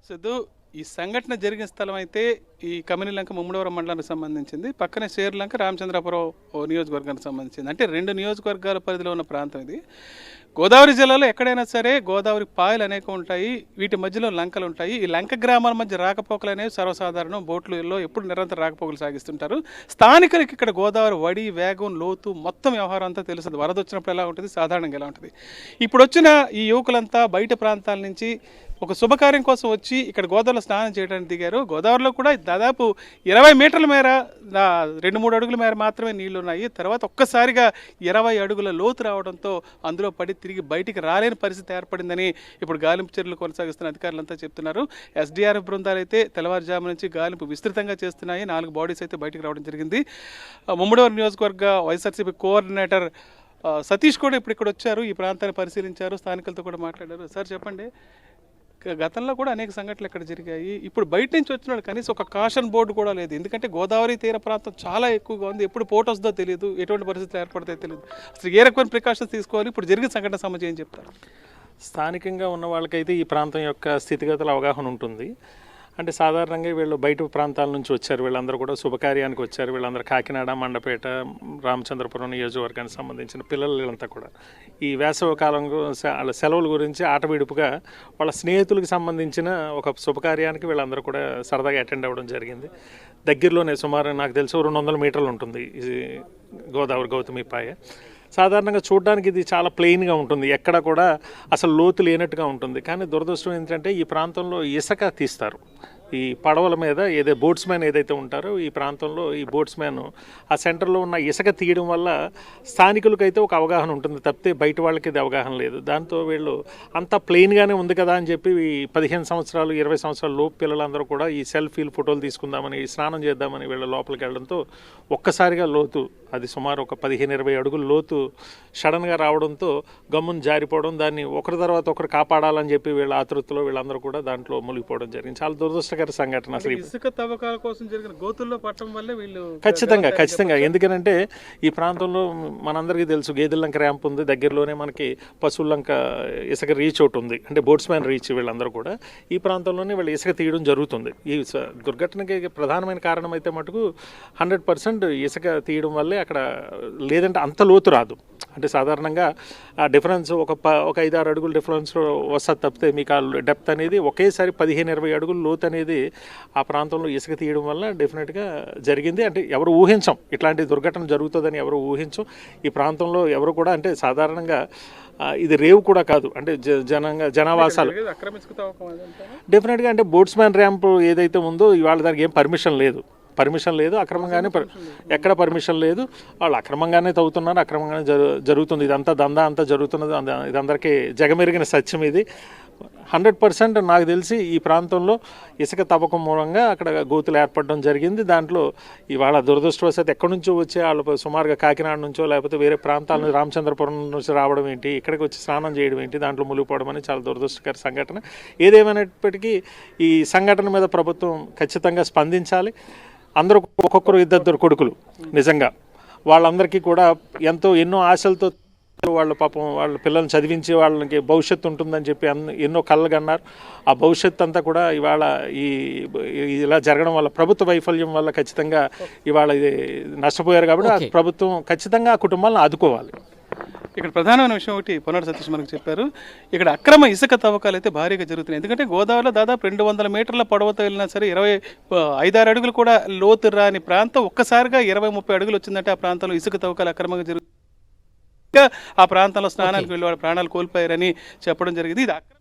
సిద్ధు, ఈ సంఘటన జరిగిన స్థలం అయితే ఈ కమినిలంక ముమ్మడివరం మండలానికి సంబంధించింది. పక్కనే శేర్లంక రామచంద్రాపురం నియోజకవర్గానికి సంబంధించింది. అంటే 2 నియోజకవర్గాల పరిధిలో ఉన్న ప్రాంతం ఇది. గోదావరి జిల్లాలో ఎక్కడైనా సరే గోదావరి పాయలు అనేక ఉంటాయి. వీటి మధ్యలో లంకలు ఉంటాయి. ఈ లంక గ్రామాల మధ్య రాకపోకలు అనేవి సర్వసాధారణం. బోట్లలో ఎప్పుడు నిరంతర రాకపోకలు సాగిస్తుంటారు. స్థానికులకి ఇక్కడ గోదావరి వడి, వేగం, లోతు మొత్తం వ్యవహారం అంతా తెలుస్తుంది. వరద వచ్చినప్పుడు ఎలా ఉంటుంది, సాధారణంగా ఎలా ఉంటుంది. ఇప్పుడు వచ్చిన ఈ యువకులంతా బయట ప్రాంతాల నుంచి ఒక శుభకార్యం కోసం వచ్చి ఇక్కడ గోదావరిలో స్నానం చేయడానికి దిగారు. గోదావరిలో కూడా దాదాపు 20 మీటర్ల మేర 2-3 అడుగుల మేర మాత్రమే నీళ్లు ఉన్నాయి. తర్వాత ఒక్కసారిగా 20 అడుగుల లోతు రావడంతో అందులో పడి తిరిగి బయటికి రాలేని పరిస్థితి ఏర్పడిందని ఇప్పుడు గాలింపు చర్యలు కొనసాగిస్తున్న అధికారులంతా చెప్తున్నారు. ఎస్డీఆర్ఎఫ్ బృందాలు అయితే తెల్లవారుజాము నుంచి గాలింపు విస్తృతంగా చేస్తున్నాయి. 4 బాడీస్ అయితే బయటికి రావడం జరిగింది. ముమ్మడివరం నియోజకవర్గ వైఎస్ఆర్సీపీ కోఆర్డినేటర్ సతీష్ కూడా ఇప్పుడు ఇక్కడ వచ్చారు. ఈ ప్రాంతాన్ని పరిశీలించారు. స్థానికులతో కూడా మాట్లాడారు. సార్ చెప్పండి, గతంలో కూడా అనేక సంఘటనలు ఇక్కడ జరిగాయి. ఇప్పుడు బయట నుంచి వచ్చినాడు కనీసం ఒక కాషన్ బోర్డు కూడా లేదు. ఎందుకంటే గోదావరి తీర ప్రాంతం చాలా ఎక్కువగా ఉంది. ఎప్పుడు పోటు వస్తుందో తెలియదు, ఎటువంటి పరిస్థితులు ఏర్పడతాయో తెలియదు. అసలు ఏ రకమైన ప్రికాషన్స్ తీసుకోవాలి, ఇప్పుడు జరిగిన సంఘటన సంబంధించి ఏం చెప్తారు? స్థానికంగా ఉన్న వాళ్ళకైతే ఈ ప్రాంతం యొక్క స్థితిగతుల అవగాహన ఉంటుంది. అంటే సాధారణంగా వీళ్ళు బయట ప్రాంతాల నుంచి వచ్చారు. వీళ్ళందరూ కూడా శుభకార్యానికి వచ్చారు. వీళ్ళందరూ కాకినాడ, మండపేట, రామచంద్రపురం నియోజకవర్గానికి సంబంధించిన పిల్లలు వీళ్ళంతా కూడా ఈ వేసవి కాలం వాళ్ళ సెలవుల గురించి ఆట విడుపుగా వాళ్ళ స్నేహితులకు సంబంధించిన ఒక శుభకార్యానికి వీళ్ళందరూ కూడా సరదాగా అటెండ్ అవ్వడం జరిగింది. దగ్గరలోనే సుమారు నాకు తెలిసి 200 మీటర్లు ఉంటుంది ఈ గోదావరి గౌతమిపాయ. సాధారణంగా చూడడానికి ఇది చాలా ప్లెయిన్గా ఉంటుంది, ఎక్కడ కూడా అసలు లోతు లేనట్టుగా ఉంటుంది. కానీ దురదృష్టం ఏంటంటే ఈ ప్రాంతంలో ఇసుక తీస్తారు. ఈ పడవల మీద బోట్స్ మ్యాన్ ఏదైతే ఉంటారో ఈ ప్రాంతంలో ఈ బోట్స్ మ్యాన్ ఆ సెంటర్లో ఉన్న ఇసుక తీయడం వల్ల స్థానికులకైతే ఒక అవగాహన ఉంటుంది తప్పితే బయట వాళ్ళకి ఇది అవగాహన లేదు. దాంతో వీళ్ళు అంతా ప్లెయిన్గానే ఉంది కదా అని చెప్పి 15 సంవత్సరాలు 20 సంవత్సరాల లోపు పిల్లలందరూ కూడా ఈ సెల్ఫీలు ఫోటోలు తీసుకుందామని స్నానం చేద్దామని వీళ్ళ లోపలికి వెళ్ళడంతో ఒక్కసారిగా లోతు అది సుమారు ఒక 15-20 అడుగుల లోతు సడన్గా రావడంతో గమ్మును జారిపోవడం, దాన్ని ఒకరి తర్వాత ఒకరు కాపాడాలని చెప్పి వీళ్ళ ఆతృతలో వీళ్ళందరూ కూడా దాంట్లో మునిగిపోవడం జరిగింది. చాలా దురదృష్టకర సంఘటన. అసలు ఇసుక తవ్వకాల కోసం జరిగిన గోతుల్లో పట్టడం వల్లే వీళ్ళు ఖచ్చితంగా ఎందుకంటే ఈ ప్రాంతంలో మనందరికీ తెలుసు గేదెల్లంక ర్యాంప్ ఉంది, దగ్గరలోనే మనకి పశువులంక ఇసుక రీచ్ ఒకటి ఉంది, అంటే బోట్స్ మ్యాన్ రీచ్. వీళ్ళందరూ కూడా ఈ ప్రాంతంలోనే వీళ్ళు ఇసుక తీయడం జరుగుతుంది. ఈ దుర్ఘటనకి ప్రధానమైన కారణం అయితే మటుకు 100% ఇసుక తీయడం వల్లే అక్కడ, లేదంటే అంత లోతు రాదు. అంటే సాధారణంగా ఆ డిఫరెన్స్ ఒక 5-6 అడుగుల డిఫరెన్స్ వస్తుంది తప్పితే మీకు ఆ డెప్త్ అనేది ఒకేసారి 15-20 అడుగుల లోతు అనేది ఆ ప్రాంతంలో ఇసుక తీయడం వల్ల డెఫినెట్గా జరిగింది. అంటే ఎవరు ఊహించం ఇట్లాంటి దుర్ఘటన జరుగుతుందని, ఎవరు ఊహించం. ఈ ప్రాంతంలో ఎవరు కూడా, అంటే సాధారణంగా ఇది రేవు కూడా కాదు, అంటే జనావాసాలు డెఫినెట్గా. అంటే బోట్స్ మ్యాన్ ర్యాంప్ ఏదైతే ఉందో ఇవాళ దానికి ఏం పర్మిషన్ లేదు, అక్రమంగానే ఎక్కడ పర్మిషన్ లేదు. వాళ్ళు అక్రమంగానే తవ్వుతున్నారు, అక్రమంగానే జరుగుతుంది. ఇదంతా దందా అంతా జరుగుతున్నది. ఇదందరికీ జగమెరిగిన సత్యం ఇది. 100% నాకు తెలిసి ఈ ప్రాంతంలో ఇసుక తవ్వకం మూలంగా అక్కడ గోతులు ఏర్పడడం జరిగింది. దాంట్లో ఇవాళ దురదృష్టవశాత్తు ఎక్కడి నుంచో వచ్చే వాళ్ళు సుమారుగా కాకినాడ నుంచో లేకపోతే వేరే ప్రాంతాల నుంచి రామచంద్రపురం నుంచి రావడం ఏంటి, ఇక్కడికి వచ్చి స్నానం చేయడం ఏంటి, దాంట్లో మునిగిపోవడం అనేది చాలా దురదృష్టకర సంఘటన. ఏదేమైనప్పటికీ ఈ సంఘటన మీద ప్రభుత్వం ఖచ్చితంగా స్పందించాలి. అందరూ ఒక్కొక్కరు 2 కొడుకులు, నిజంగా వాళ్ళందరికీ కూడా ఎన్నో ఆశలతో వాళ్ళు పాపం వాళ్ళ పిల్లల్ని చదివించి వాళ్ళకి భవిష్యత్తు ఉంటుందని చెప్పి ఎన్నో కళ్ళు కన్నారు. ఆ భవిష్యత్తు అంతా కూడా ఇవాళ ఇలా జరగడం వల్ల, ప్రభుత్వ వైఫల్యం వల్ల ఖచ్చితంగా ఇవాళ ఇది నష్టపోయారు. కాబట్టి ప్రభుత్వం ఖచ్చితంగా ఆ కుటుంబాలను ఆదుకోవాలి. ఇక్కడ ప్రధానమైన విషయం ఒకటి పొన్నాడు సతీష్ మనకు చెప్పారు. ఇక్కడ అక్రమ ఇసుక తవ్వకాలు అయితే భారీగా జరుగుతున్నాయి. ఎందుకంటే గోదావరిలో దాదాపు 200 మీటర్ల పొడవుతో వెళ్ళినా సరే 5-6 అడుగులు కూడా లోతు రాని ప్రాంతం ఒక్కసారిగా 20-30 అడుగులు వచ్చిందంటే ఆ ప్రాంతంలో ఇసుక తవ్వకాలు అక్రమంగా జరుగుతుంది. ఆ ప్రాంతంలో స్నానానికి వెళ్ళి వాళ్ళ ప్రాణాలు కోల్పోయారని చెప్పడం జరిగింది. ఇది